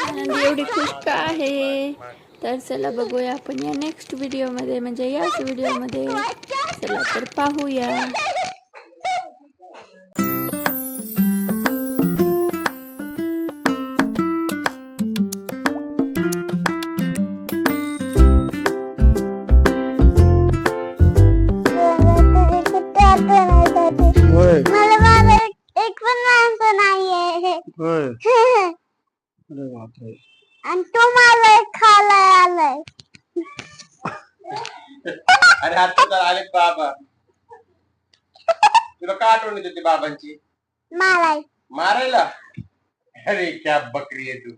आनंदी एवढी खुश का आहे तर चला बघूया आपण या नेक्स्ट व्हिडिओ मध्ये, म्हणजे याच व्हिडिओ मध्ये. चला तर पाहूया. आणि तुम्हाला खायला आलाय. अरे आता आले बाबा, तुला काय आठवण येत होती बाबांची? मारायला? अरे क्या बकरी आहे तू.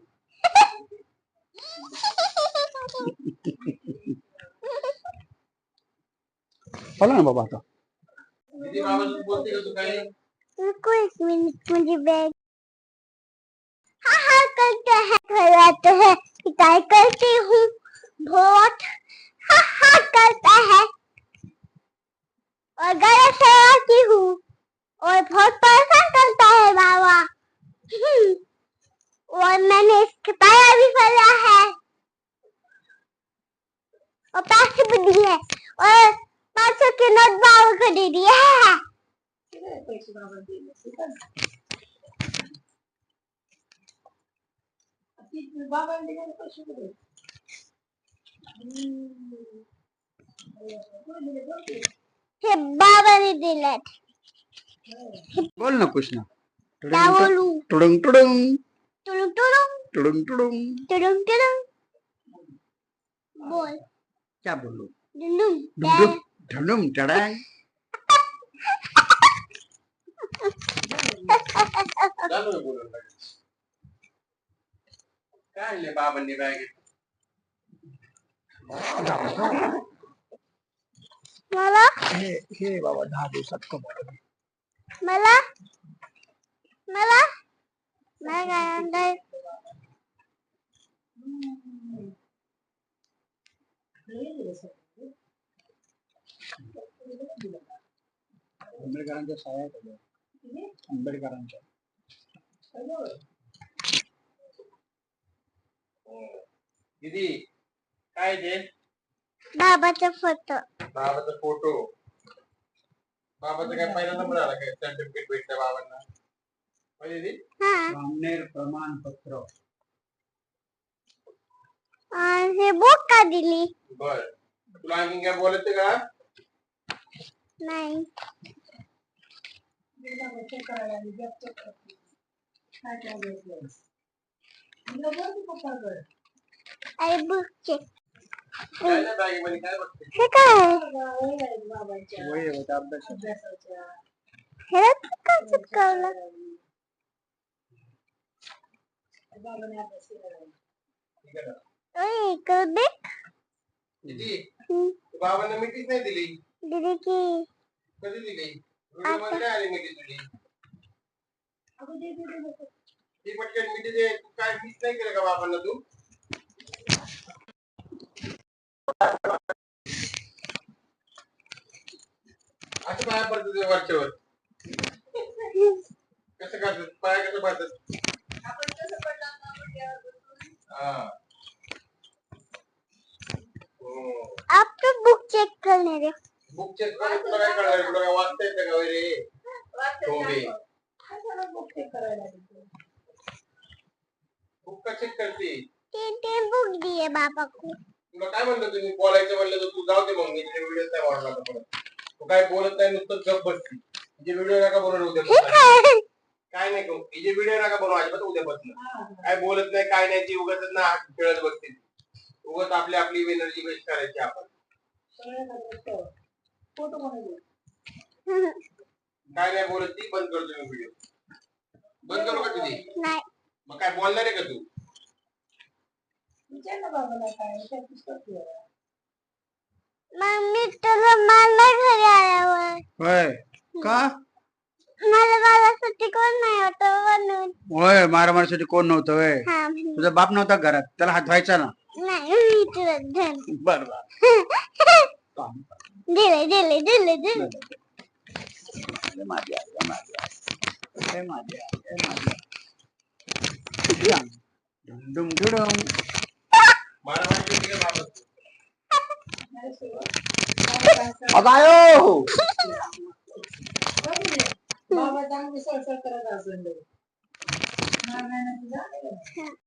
चला ना बाबा आता. बाबासोबत बोलते का तू काही? एक मिनट, मुझे बैग हाँ करते हैं, खिलाते हैं, पिटाई करती हूँ बहुत, हाँ करता है, और गले से आती हूँ और बहुत परेशान करता है बाबा. और मैंने इसके पाया भी फैला है और पैसे भी दिए और 500 के नोट बाबा को दे दिए है. हे बाबाने दिले. बोल ना कृष्णा. क्या बोलूं? टुडुंग टुडुंग टुडुंग टुडुंग टुडुंग टुडुंग. टुडुंग टुडुंग. बोल. क्या बोलू? डुडुंग डुडुंग ढडुंग टडांग. चालू आहे बोलून काय आणले बाबांनी बॅगेत? मला हे बाबा 10 दिवसात कमाल. मला मला मैं काय आणलंय? आंबेडकरांच्या शाळा आंबेडकरांच्या. दीदी काय ते? बाबाचा फोटो. बाबाचा फोटो. बाबाचा काय पहिला नंबर आला काय? सर्टिफिकेट भेटलं बाबांना. दीदी सामनेर प्रमाणपत्र. हे बुक का दिली? बर, तुला आणखी काय बोलायचं का? नाही. अरे बुक चेक. काय नाही बॅगेमध्ये काय बघते? हे काय? वही होता अभ्यासाचा. हे का चिपकवलं? ओए कर दे. दीदी बाबांना मिठीच नाही दिली. दीदी की कधी दिली? व्हिडिओ मध्ये नाही आली मिठी तुझी. ती पटकन मिठी दे. तू काय मिस नाही केलं का बाबांना तू? असं पाया पडतं तुझ्या वरच्यावर. कसं करतात पाया, कसं पडतात? हाँ. आप तो बुक चेक करने दे. बुक चेक कर. तुला काय कळणार? तुला काय वाचता येतं का रे? टोंबे. बुक का चेक करते? ते बुक दिए बाबा को. तुला काय म्हणलं तुम्ही? बोलायचं म्हणलं तर तू जाऊ दे मग. मी व्हिडिओ नाही वाढला तर परत. तू काय बोलत नाही, नुसतं गप बसती. म्हणजे व्हिडिओ नका बनवू उद्या. काय नाही करू. हिचे व्हिडिओ नका बनवू अजिबात उद्यापासून. काय बोलत नाही, काय नाही. ती उगाच ना खेळत बसते. उगाच आपली एनर्जी वेस्ट करायची आपण. काय नाही बोलत ती. बंद करतो मी व्हिडिओ. बंद करू का तुझी? नाही. मग काय बोलणार आहे का तू? मम्मी तुला मला घरी आल्यावर. होय का? माझ्यासाठी कोण नाही होतं म्हणून. होय मारामारीसाठी कोण नव्हतं होय? हा तुझा बाप नव्हता घरात, त्याला हात धुवायचा ना. नाही मी तुला धन. बर दिले दिले दिले दिले. बर. ए माझ्या, ए माझ्या. डुम डुम डुडुम. मारामारी केली का बाबा? अगायो. बाबा चांगली सळसळ करत असेल